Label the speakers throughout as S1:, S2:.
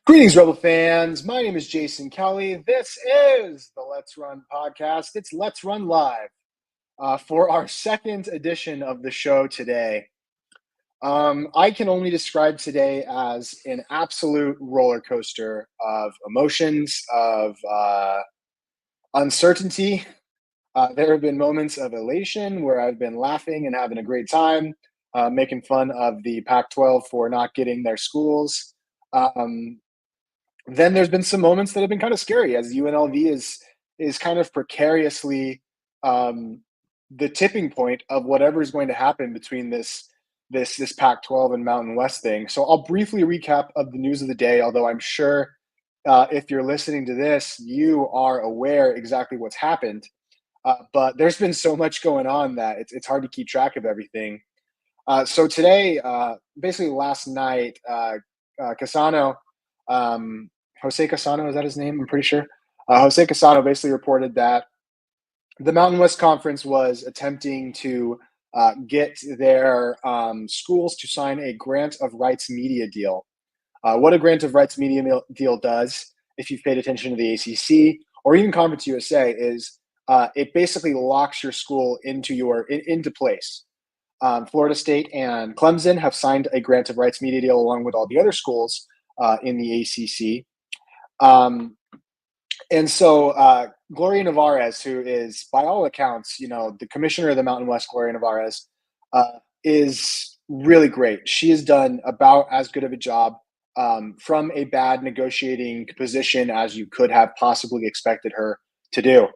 S1: Greetings, Rebel fans. My name is Jason Kelly. This is the Let's Run podcast. It's Let's Run Live for our second edition of the show today. I can only describe today as an absolute roller coaster of emotions, of uncertainty. There have been moments of elation where I've been laughing and having a great time, making fun of the Pac 12 for not getting their schools. Um, then there's been some moments that have been kind of scary as UNLV is kind of precariously um, the tipping point of whatever is going to happen between this Pac-12 and Mountain West thing. So I'll briefly recap of the news of the day, although I'm sure if you're listening to this, you are aware exactly what's happened. But there's been so much going on that it's hard to keep track of everything. So today, basically last night, Casano, um, Jose Casano, is that his name? I'm pretty sure. Jose Casano basically reported that the Mountain West Conference was attempting to get their schools to sign a grant of rights media deal. What a grant of rights media deal does, if you've paid attention to the ACC or even Conference USA, is it basically locks your school into place. Florida State and Clemson have signed a grant of rights media deal along with all the other schools in the ACC. And so Gloria Nevarez, who is by all accounts, the commissioner of the Mountain West, Gloria Nevarez, is really great. She has done about as good of a job from a bad negotiating position as you could have possibly expected her to do.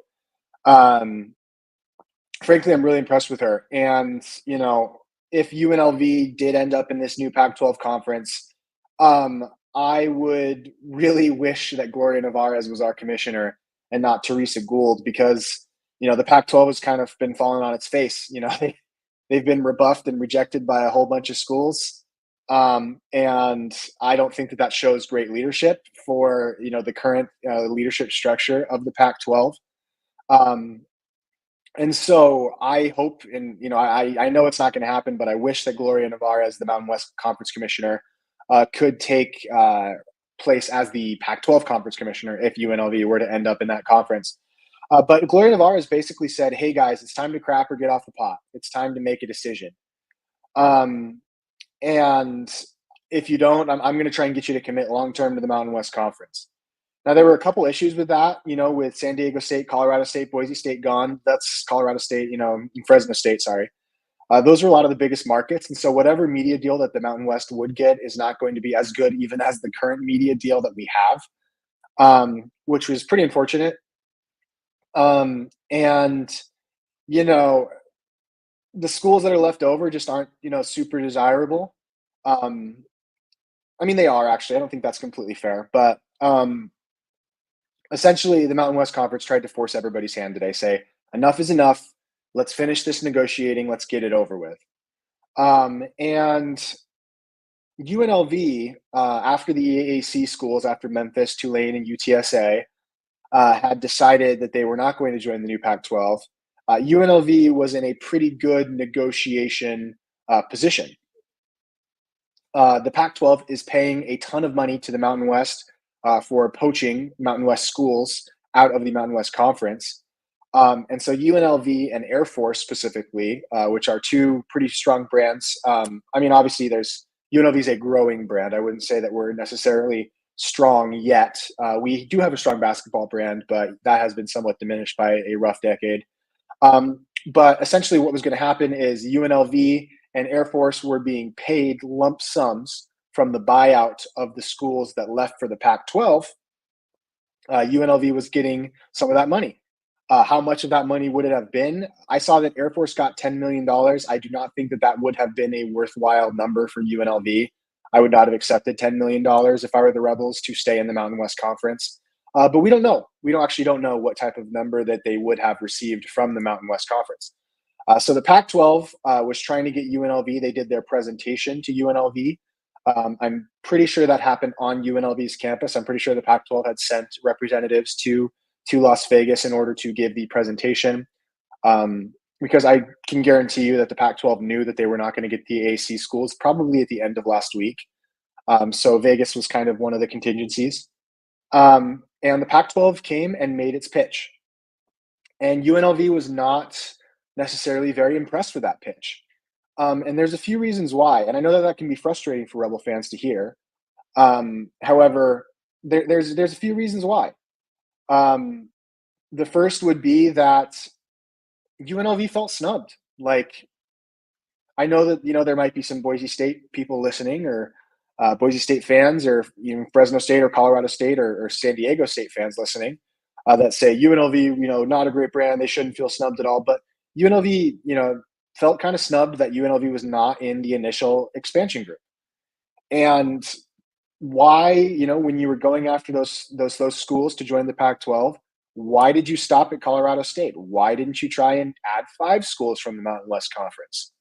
S1: Frankly, I'm really impressed with her. And, if UNLV did end up in this new Pac-12 conference, I would really wish that Gloria Nevarez was our commissioner and not Teresa Gould because, the Pac-12 has kind of been falling on its face. They've been rebuffed and rejected by a whole bunch of schools. And I don't think that shows great leadership for, the current leadership structure of the Pac-12. And so I hope, and I know it's not going to happen, but I wish that Gloria Nevarez, the Mountain West Conference Commissioner, could take place as the Pac-12 Conference Commissioner if UNLV were to end up in that conference. But Gloria Nevarez basically said, "Hey guys, it's time to crap or get off the pot. It's time to make a decision. And if you don't, I'm going to try and get you to commit long term to the Mountain West Conference." Now, there were a couple issues with that, with San Diego State, Colorado State, Boise State gone. That's Colorado State, Fresno State, sorry. Those are a lot of the biggest markets. And so whatever media deal that the Mountain West would get is not going to be as good even as the current media deal that we have, which was pretty unfortunate. And, the schools that are left over just aren't, super desirable. They are actually. I don't think that's completely fair. But essentially, the Mountain West Conference tried to force everybody's hand today, say, enough is enough. Let's finish this negotiating. Let's get it over with. And UNLV, after the EAC schools, after Memphis, Tulane, and UTSA, had decided that they were not going to join the new Pac-12, UNLV was in a pretty good negotiation position. The Pac-12 is paying a ton of money to the Mountain West for poaching Mountain West schools out of the Mountain West Conference. And so UNLV and Air Force specifically, which are two pretty strong brands. Obviously UNLV is a growing brand. I wouldn't say that we're necessarily strong yet. We do have a strong basketball brand, but that has been somewhat diminished by a rough decade. But essentially what was going to happen is UNLV and Air Force were being paid lump sums from the buyout of the schools that left for the Pac-12. UNLV was getting some of that money. How much of that money would it have been? I saw that Air Force got $10 million. I do not think that would have been a worthwhile number for UNLV. I would not have accepted $10 million if I were the Rebels to stay in the Mountain West Conference. But we don't know. We don't know what type of number that they would have received from the Mountain West Conference. So the Pac-12 was trying to get UNLV. They did their presentation to UNLV. I'm pretty sure that happened on UNLV's campus. I'm pretty sure the Pac-12 had sent representatives to Las Vegas in order to give the presentation, because I can guarantee you that the Pac-12 knew that they were not going to get the AAC schools probably at the end of last week. So Vegas was kind of one of the contingencies. And the Pac-12 came and made its pitch. And UNLV was not necessarily very impressed with that pitch. And there's a few reasons why. And I know that that can be frustrating for Rebel fans to hear. However, there's a few reasons why. Um, the first would be that UNLV felt snubbed. Like, I know that there might be some Boise State people listening, or Boise State fans, or even Fresno State or Colorado State or San Diego State fans listening, that say UNLV, not a great brand. They shouldn't feel snubbed at all. But UNLV, felt kind of snubbed that UNLV was not in the initial expansion group. And why, when you were going after those schools to join the Pac-12, why did you stop at Colorado State? Why didn't you try and add 5 schools from the Mountain West Conference?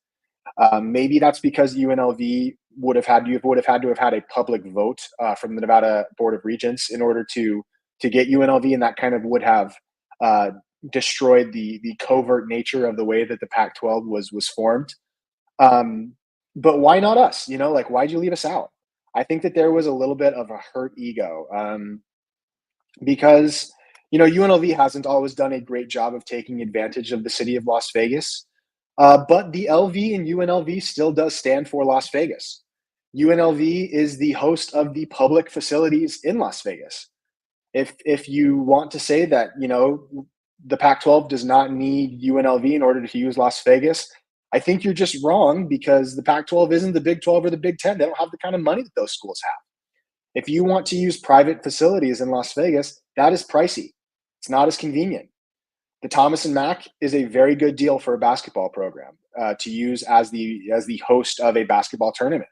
S1: Maybe that's because UNLV would have had to have had a public vote from the Nevada Board of Regents in order to get UNLV, and that kind of would have destroyed the covert nature of the way that the Pac-12 was formed. But why not us? Like, why'd you leave us out? I think that there was a little bit of a hurt ego, because UNLV hasn't always done a great job of taking advantage of the city of Las Vegas. But the LV in UNLV still does stand for Las Vegas. UNLV is the host of the public facilities in Las Vegas. If you want to say that the Pac-12 does not need UNLV in order to use Las Vegas, I think you're just wrong, because the Pac-12 isn't the Big 12 or the Big 10. They don't have the kind of money that those schools have. If you want to use private facilities in Las Vegas, that is pricey. It's not as convenient. The Thomas and Mack is a very good deal for a basketball program to use as the host of a basketball tournament.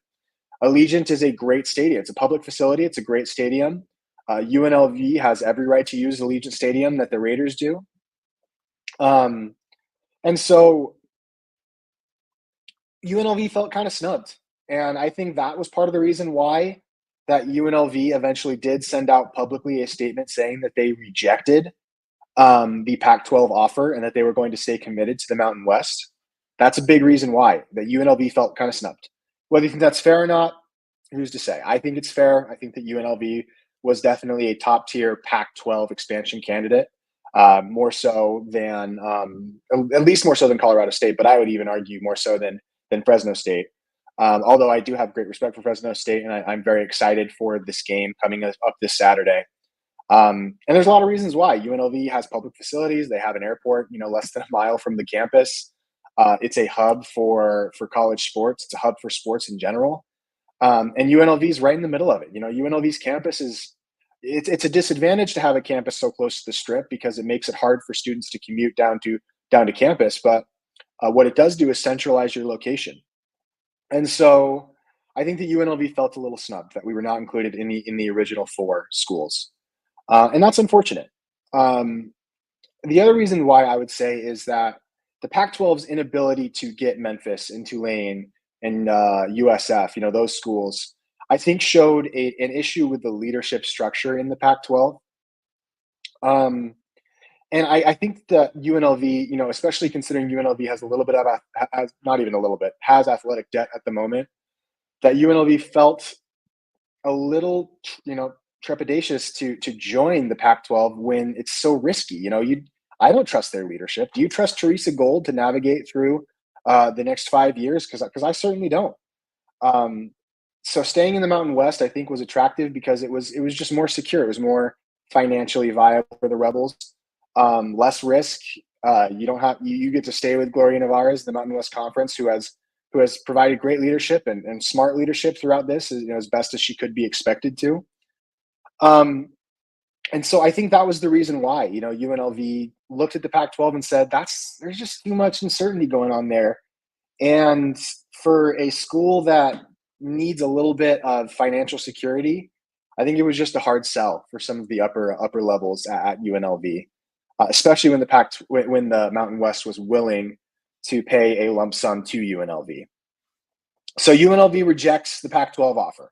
S1: Allegiant is a great stadium. It's a public facility. It's a great stadium. UNLV has every right to use Allegiant Stadium that the Raiders do. And so UNLV felt kind of snubbed. And I think that was part of the reason why that UNLV eventually did send out publicly a statement saying that they rejected the Pac-12 offer and that they were going to stay committed to the Mountain West. That's a big reason why that UNLV felt kind of snubbed. Whether you think that's fair or not, who's to say? I think it's fair. I think that UNLV was definitely a top-tier Pac-12 expansion candidate, more so than at least more so than Colorado State, but I would even argue more so than Fresno State. Although I do have great respect for Fresno State, and I'm very excited for this game coming up this Saturday. And there's a lot of reasons why. UNLV has public facilities. They have an airport, less than a mile from the campus. It's a hub for college sports. It's a hub for sports in general. And UNLV is right in the middle of it. UNLV's campus it's a disadvantage to have a campus so close to the Strip, because it makes it hard for students to commute down to campus. But what it does do is centralize your location. And so I think that UNLV felt a little snubbed that we were not included in the original 4 schools. And that's unfortunate. The other reason why I would say is that the Pac-12's inability to get Memphis and Tulane and USF, those schools, I think showed an issue with the leadership structure in the Pac-12. And I think that UNLV, especially considering UNLV has a little bit of, not even a little bit, has athletic debt at the moment, that UNLV felt a little, trepidatious to join the Pac-12 when it's so risky. I don't trust their leadership. Do you trust Teresa Gold to navigate through the next 5 years? Because I certainly don't. So staying in the Mountain West, I think, was attractive because it was just more secure. It was more financially viable for the Rebels. Less risk. You get to stay with Gloria Nevarez, the Mountain West Conference, who has provided great leadership and smart leadership throughout this, as best as she could be expected to. And so I think that was the reason why, UNLV looked at the Pac-12 and said, there's just too much uncertainty going on there. And for a school that needs a little bit of financial security, I think it was just a hard sell for some of the upper levels at UNLV, especially when the Mountain West was willing to pay a lump sum to UNLV. So UNLV rejects the Pac-12 offer.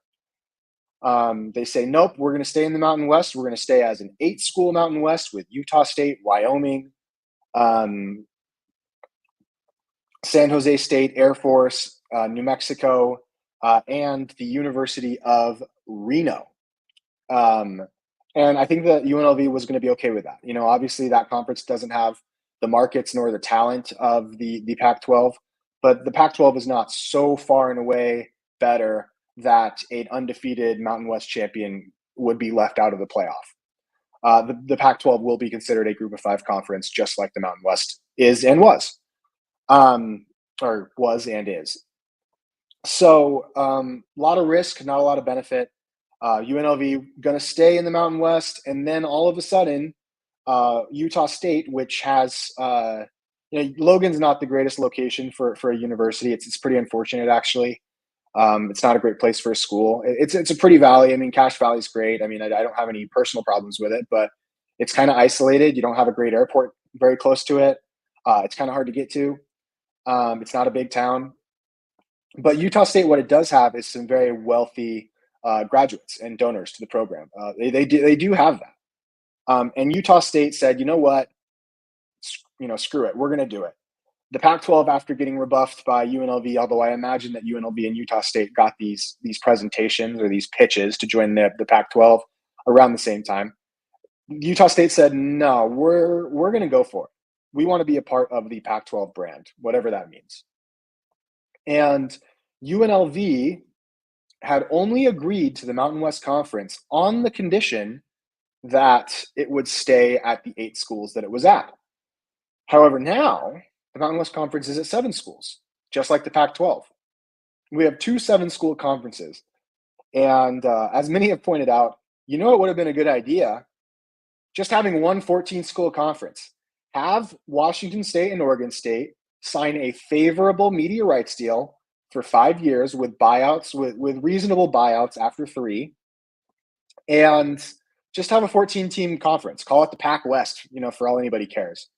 S1: They say, nope, we're going to stay in the Mountain West. We're going to stay as an 8-school Mountain West with Utah State, Wyoming, San Jose State, Air Force, New Mexico, and the University of Reno. Um, and I think that UNLV was going to be okay with that. Obviously that conference doesn't have the markets nor the talent of the Pac-12, but the Pac-12 is not so far and away better that an undefeated Mountain West champion would be left out of the playoff. The Pac-12 will be considered a Group of Five conference, just like the Mountain West is and was, or was and is. So a lot of risk, not a lot of benefit. UNLV going to stay in the Mountain West, and then all of a sudden, Utah State, which has Logan's not the greatest location for a university. It's pretty unfortunate actually. It's not a great place for a school. It's a pretty valley. I mean, Cache Valley is great. I mean, I don't have any personal problems with it, but it's kind of isolated. You don't have a great airport very close to it. It's kind of hard to get to. It's not a big town. But Utah State, what it does have is some very wealthy graduates and donors to the program. They do have that. And Utah State said, you know what, screw it, we're going to do it. The Pac-12, after getting rebuffed by UNLV, although I imagine that UNLV and Utah State got these presentations or these pitches to join the Pac-12 around the same time, Utah State said, no, we're going to go for it. We want to be a part of the Pac-12 brand, whatever that means. And UNLV had only agreed to the Mountain West Conference on the condition that it would stay at the 8 schools that it was at. However, now the Mountain West Conference is at 7 schools, just like the Pac-12. We have 2 7-school conferences. And as many have pointed out, it would have been a good idea just having one 14-school conference. Have Washington State and Oregon State sign a favorable media rights deal for 5 years with buyouts, with reasonable buyouts after 3, and just have a 14-team conference. Call it the Pac West, for all anybody cares.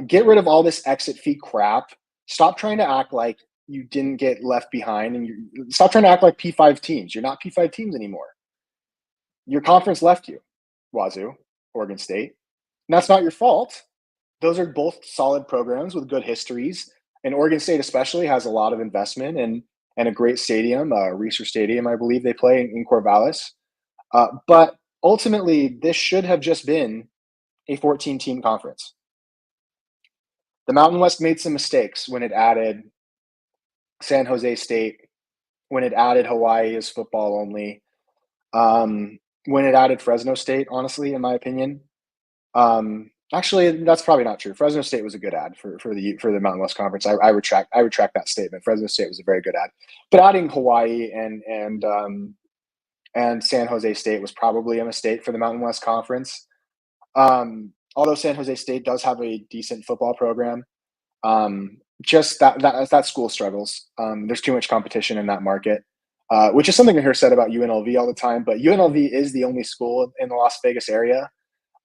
S1: Get rid of all this exit fee crap. Stop trying to act like you didn't get left behind, and stop trying to act like P5 teams. You're not P5 teams anymore. Your conference left you, Wazoo, Oregon State. And that's not your fault. Those are both solid programs with good histories. And Oregon State especially has a lot of investment and a great stadium, Reser Stadium, I believe they play in Corvallis. But ultimately, this should have just been a 14-team conference. The Mountain West made some mistakes when it added San Jose State, when it added Hawaii as football only, when it added Fresno State, honestly, in my opinion. Actually, that's probably not true. Fresno State was a good ad for the Mountain West Conference. I retract that statement. Fresno State was a very good ad, but adding Hawaii and San Jose State was probably a mistake for the Mountain West Conference. Although San Jose State does have a decent football program, just that school struggles. There's too much competition in that market, which is something I hear said about UNLV all the time. But UNLV is the only school in the Las Vegas area,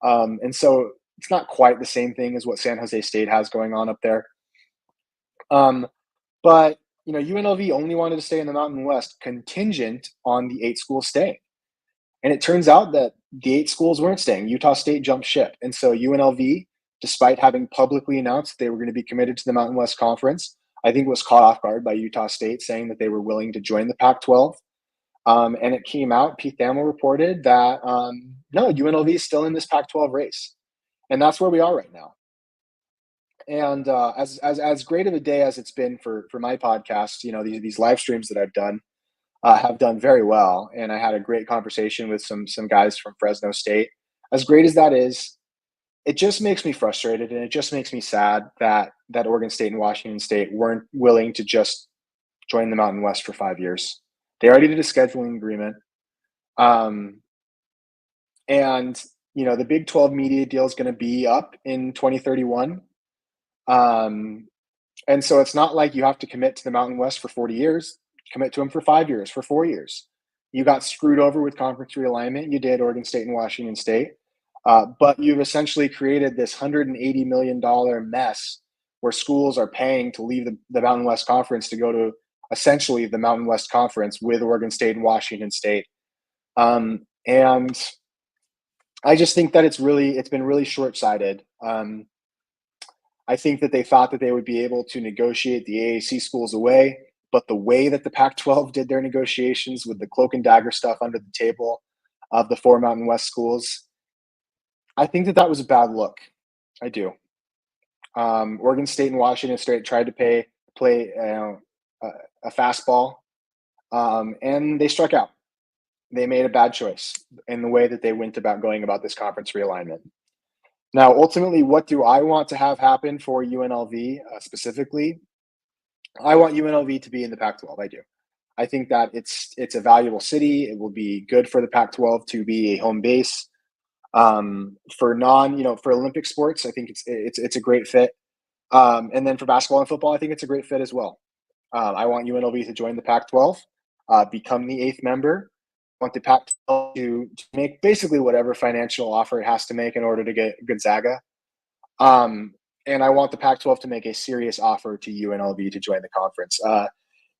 S1: and so it's not quite the same thing as what San Jose State has going on up there. But UNLV only wanted to stay in the Mountain West contingent on the 8 schools staying. And it turns out that the 8 schools weren't staying. Utah State jumped ship. And so UNLV, despite having publicly announced they were going to be committed to the Mountain West Conference, I think was caught off guard by Utah State saying that they were willing to join the Pac-12. And it came out, Pete Thamel reported that, no, UNLV is still in this Pac-12 race. And that's where we are right now. And as great of a day as it's been for my podcast, these live streams that I've done have done very well. And I had a great conversation with some guys from Fresno State. As great as that is, it just makes me frustrated, and it just makes me sad that Oregon State and Washington State weren't willing to just join the Mountain West for 5 years. They already did a scheduling agreement. And the Big 12 media deal is going to be up in 2031. And so it's not like you have to commit to the Mountain West for 40 years, commit to them for 5 years, for 4 years. You got screwed over with conference realignment. You did, Oregon State and Washington State. But you've essentially created this $180 million mess where schools are paying to leave the Mountain West Conference to go to essentially the Mountain West Conference with Oregon State and Washington State. And I just think that it's been really short-sighted. I think that they thought that they would be able to negotiate the AAC schools away. but the way that the Pac-12 did their negotiations with the cloak and dagger stuff under the table of the four Mountain West schools, I think that that was a bad look. I do. Oregon State and Washington State tried to play a, a fastball, and they struck out. They made a bad choice in the way that they went about going about this conference realignment. Now, ultimately, what do I want to have happen for UNLV specifically? I want UNLV to be in the Pac-12. I do. I think that it's a valuable city. It will be good for the Pac-12 to be a home base for for Olympic sports. I think it's a great fit. And then for basketball and football, I think it's a great fit as well. I want UNLV to join the Pac-12, become the eighth member. I want the Pac-12 to make basically whatever financial offer it has to make in order to get Gonzaga. And I want the Pac-12 to make a serious offer to UNLV to join the conference.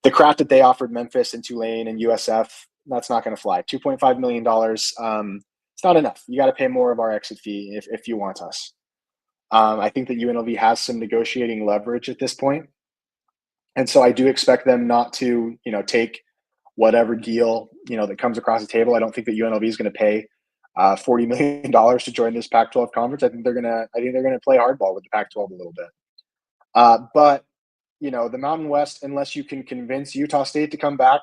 S1: The crap that they offered Memphis and Tulane and USF, that's not going to fly. $2.5 million. It's not enough. You got to pay more of our exit fee if you want us. I think that UNLV has some negotiating leverage at this point. And so I do expect them not to, take whatever deal, that comes across the table. I don't think that UNLV is going to pay $40 million to join this Pac-12 conference. I think they're going to play hardball with the Pac-12 a little bit. But the Mountain West, unless you can convince Utah State to come back,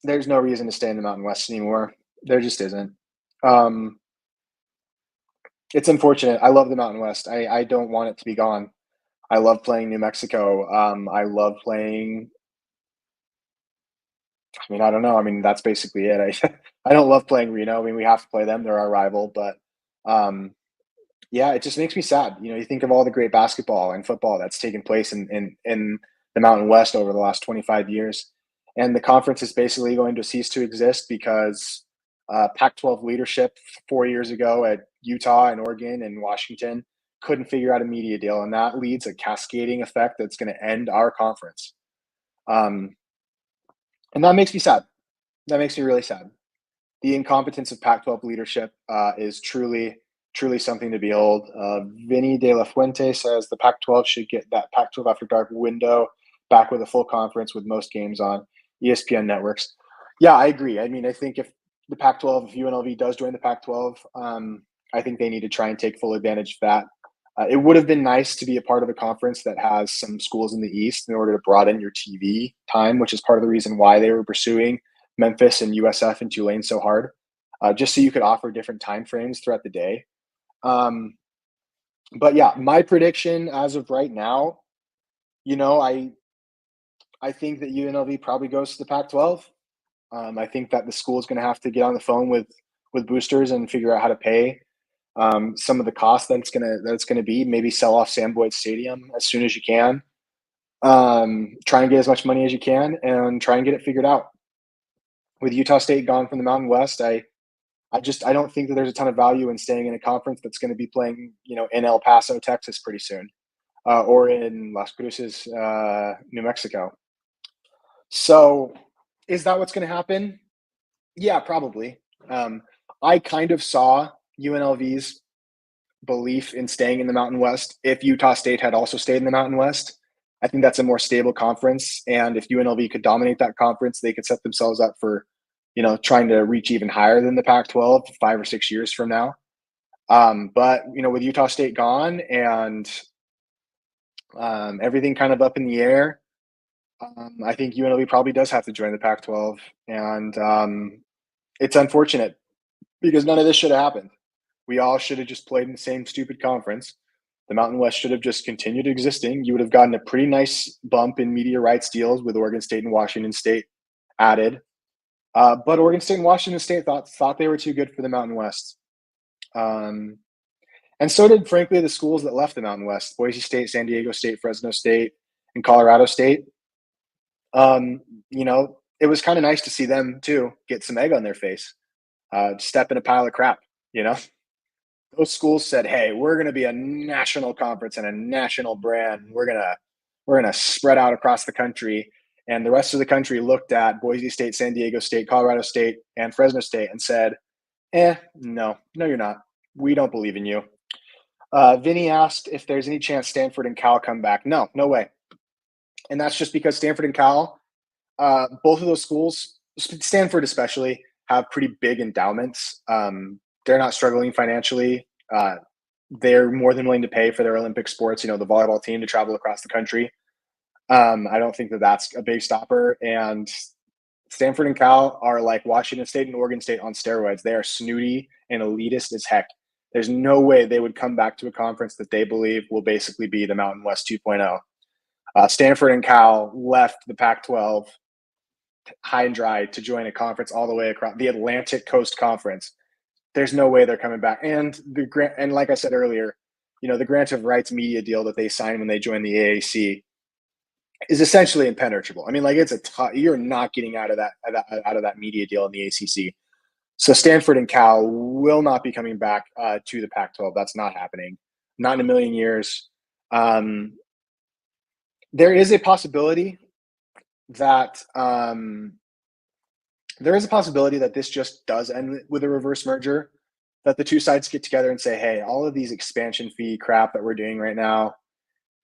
S1: there's no reason to stay in the Mountain West anymore. There just isn't. It's unfortunate. I love the Mountain West. I don't want it to be gone. I love playing New Mexico. I love playing. I don't know. That's basically it. I don't love playing Reno. We have to play them. They're our rival. But yeah, it just makes me sad. You think of all the great basketball and football that's taken place in the Mountain West over the last 25 years. And the conference is basically going to cease to exist because Pac-12 leadership 4 years ago at Utah and Oregon and Washington couldn't figure out a media deal. And that leads a cascading effect that's going to end our conference. And that makes me sad. That makes me really sad. The incompetence of Pac-12 leadership is truly something to behold. Vinny De La Fuente says the Pac-12 should get that Pac-12 After Dark window back with a full conference with most games on ESPN networks. Yeah, I agree. I think if the Pac-12, if UNLV does join the Pac-12, I think they need to try and take full advantage of that. It would have been nice to be a part of a conference that has some schools in the East in order to broaden your TV time, which is part of the reason why they were pursuing Memphis and USF and Tulane so hard, just so you could offer different time frames throughout the day. But yeah, my prediction as of right now, I think that UNLV probably goes to the Pac-12. I think that the school is going to have to get on the phone with boosters and figure out how to pay some of the costs that it's gonna be. Maybe sell off Sam Boyd Stadium as soon as you can. Try and get as much money as you can, and try and get it figured out. With Utah State gone from the Mountain West, I don't think that there's a ton of value in staying in a conference that's going to be playing, in El Paso, Texas, pretty soon, or in Las Cruces, New Mexico. So, is that what's going to happen? Yeah, probably. I kind of saw UNLV's belief in staying in the Mountain West if Utah State had also stayed in the Mountain West. I think that's a more stable conference, and if UNLV could dominate that conference, they could set themselves up for, trying to reach even higher than the Pac-12 5 or 6 years from now. But with Utah State gone and everything kind of up in the air, I think UNLV probably does have to join the Pac-12, and it's unfortunate because none of this should have happened. We all should have just played in the same stupid conference. The Mountain West should have just continued existing. You would have gotten a pretty nice bump in media rights deals with Oregon State and Washington State added. But Oregon State and Washington State thought they were too good for the Mountain West. And so did, frankly, the schools that left the Mountain West: Boise State, San Diego State, Fresno State, and Colorado State. It was kind of nice to see them, too, get some egg on their face, step in a pile of crap, Those schools said, "Hey, we're going to be a national conference and a national brand. We're going to spread out across the country." And the rest of the country looked at Boise State, San Diego State, Colorado State, and Fresno State and said, no, you're not. We don't believe in you." Vinny asked if there's any chance Stanford and Cal come back. No way. And that's just because Stanford and Cal, both of those schools, Stanford especially, have pretty big endowments. They're not struggling financially. They're more than willing to pay for their Olympic sports, the volleyball team to travel across the country. I don't think that that's a big stopper. And Stanford and Cal are like Washington State and Oregon State on steroids. They are snooty and elitist as heck. There's no way they would come back to a conference that they believe will basically be the Mountain West 2.0. Stanford and Cal left the Pac-12 high and dry to join a conference all the way across the Atlantic Coast Conference. There's no way they're coming back. And like I said earlier, the grant of rights media deal that they signed when they joined the AAC is essentially impenetrable. I mean, like you're not getting out of that media deal in the ACC. So Stanford and Cal will not be coming back to the Pac-12. That's not happening. Not in a million years. There is a possibility that this just does end with a reverse merger, that the two sides get together and say, hey, all of these expansion fee crap that we're doing right now,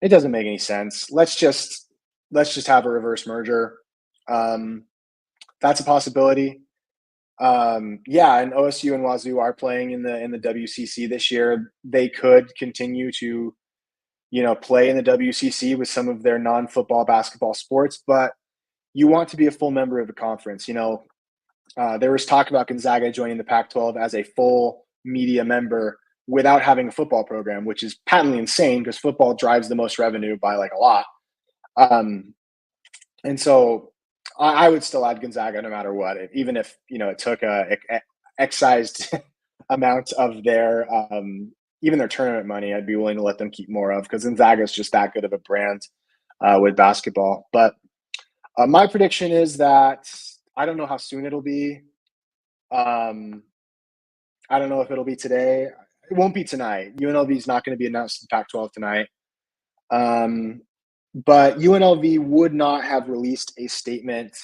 S1: it doesn't make any sense. Let's just have a reverse merger. That's a possibility. And OSU and Wazoo are playing in the WCC this year. They could continue to, play in the WCC with some of their non-football basketball sports, but you want to be a full member of the conference. There was talk about Gonzaga joining the Pac-12 as a full media member without having a football program, which is patently insane because football drives the most revenue by like a lot. And so I would still add Gonzaga no matter what, even if, it took a excised amount of their, even their tournament money, I'd be willing to let them keep more of, because Gonzaga is just that good of a brand with basketball. But my prediction is that I don't know how soon it'll be. I don't know if it'll be today. It won't be tonight. UNLV is not going to be announced to the Pac-12 tonight. But UNLV would not have released a statement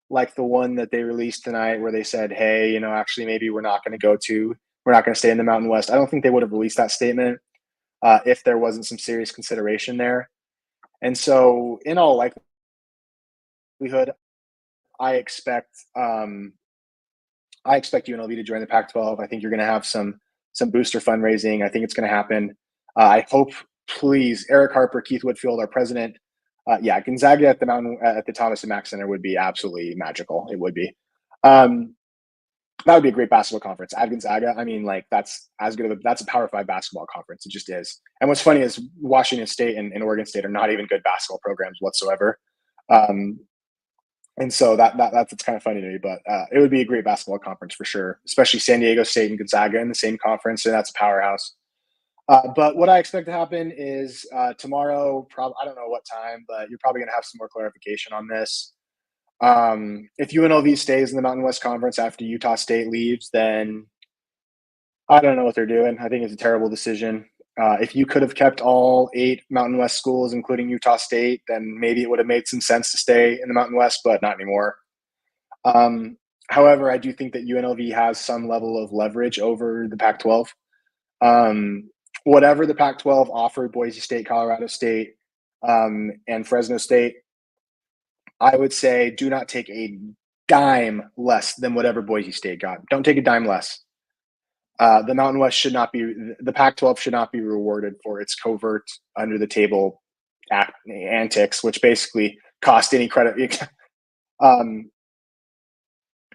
S1: like the one that they released tonight, where they said, hey, actually, maybe we're not going to stay in the Mountain West. I don't think they would have released that statement if there wasn't some serious consideration there. And so in all likelihood, I expect UNLV to join the Pac-12. I think you're going to have some booster fundraising. I think it's going to happen. I hope, please, Eric Harper, Keith Whitfield, our president. Gonzaga at the Thomas and Mack Center would be absolutely magical. It would be. That would be a great basketball conference. At Gonzaga, I mean, like that's a Power 5 basketball conference. It just is. And what's funny is Washington State and Oregon State are not even good basketball programs whatsoever. And so that's kind of funny to me, but it would be a great basketball conference for sure, especially San Diego State and Gonzaga in the same conference, and that's a powerhouse. But what I expect to happen is tomorrow, I don't know what time, but you're probably going to have some more clarification on this. If UNLV stays in the Mountain West Conference after Utah State leaves, then I don't know what they're doing. I think it's a terrible decision. If you could have kept all 8 Mountain West schools, including Utah State, then maybe it would have made some sense to stay in the Mountain West, but not anymore. However, I do think that UNLV has some level of leverage over the Pac-12. Whatever the Pac-12 offered Boise State, Colorado State, and Fresno State, I would say do not take a dime less than whatever Boise State got. Don't take a dime less. The Mountain West the Pac-12 should not be rewarded for its covert, under the table antics, which basically cost any credit.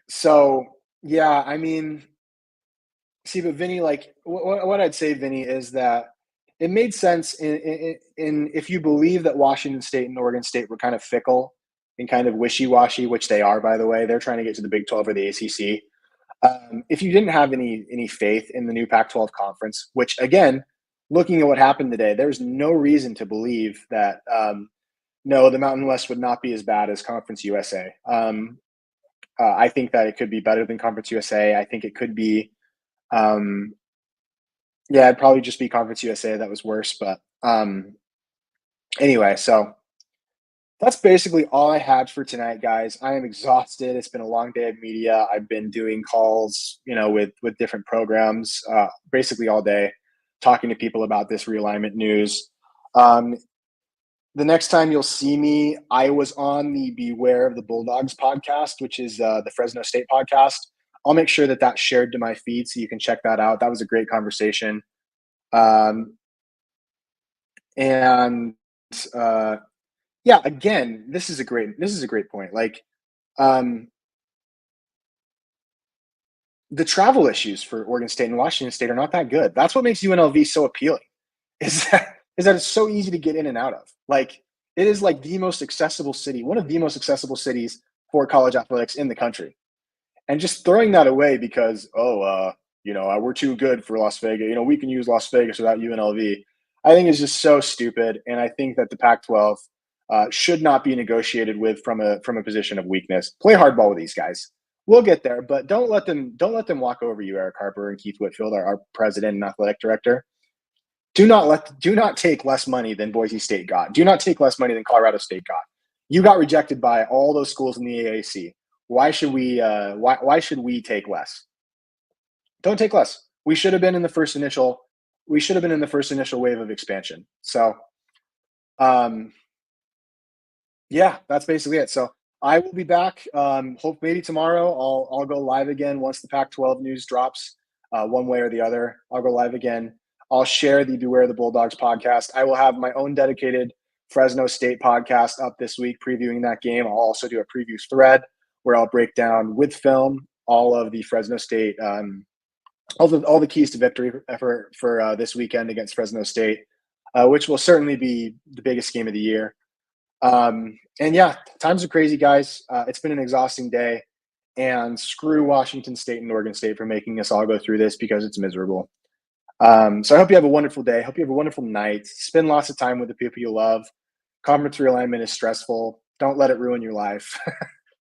S1: So yeah, I mean, see, but Vinny, like what I'd say, Vinny, is that it made sense in if you believe that Washington State and Oregon State were kind of fickle and kind of wishy-washy, which they are, by the way. They're trying to get to the Big 12 or the ACC. If you didn't have any faith in the new Pac-12 conference, which again, looking at what happened today, there's no reason to believe that no, the Mountain West would not be as bad as Conference USA. I think that it could be better than Conference USA. I think it could be, it'd probably just be Conference USA that was worse. But anyway, so that's basically all I had for tonight, guys. I am exhausted. It's been a long day of media. I've been doing calls, with different programs, basically all day, talking to people about this realignment news. The next time you'll see me, I was on the Beware of the Bulldogs podcast, which is the Fresno State podcast. I'll make sure that that's shared to my feed so you can check that out. That was a great conversation. Um, and yeah, again, this is a great point. Like, um, the travel issues for Oregon State and Washington State are not that good. That's what makes UNLV so appealing. Is that it's so easy to get in and out of. Like, it is like the most accessible city, one of the most accessible cities for college athletics in the country. And just throwing that away because, we're too good for Las Vegas. We can use Las Vegas without UNLV. I think is just so stupid, and I think that the Pac-12 should not be negotiated with from a position of weakness. Play hardball with these guys. We'll get there, but don't let them walk over you, Eric Harper and Keith Whitfield, our president and athletic director. Do not take less money than Boise State got. Do not take less money than Colorado State got. You got rejected by all those schools in the AAC. Why should we take less? Don't take less. We should have been in the first initial. We should have been in the first initial wave of expansion. So, um, yeah, that's basically it. So I will be back. Hope maybe tomorrow. I'll go live again once the Pac-12 news drops, one way or the other. I'll go live again. I'll share the Beware the Bulldogs podcast. I will have my own dedicated Fresno State podcast up this week, previewing that game. I'll also do a preview thread where I'll break down with film all of the Fresno State, all the keys to victory for this weekend against Fresno State, which will certainly be the biggest game of the year. And yeah, times are crazy, guys. It's been an exhausting day, and screw Washington State and Oregon State for making us all go through this because it's miserable. So I hope you have a wonderful day. Hope you have a wonderful night. Spend lots of time with the people you love. Conference realignment is stressful. Don't let it ruin your life.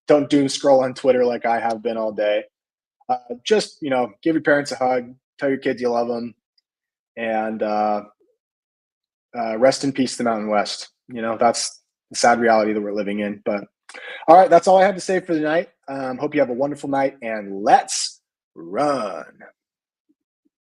S1: Don't doom scroll on Twitter like I have been all day. Just, give your parents a hug. Tell your kids you love them. And rest in peace, the Mountain West. That's the sad reality that we're living in. But all right, that's all I have to say for the night. Hope you have a wonderful night, and let's run.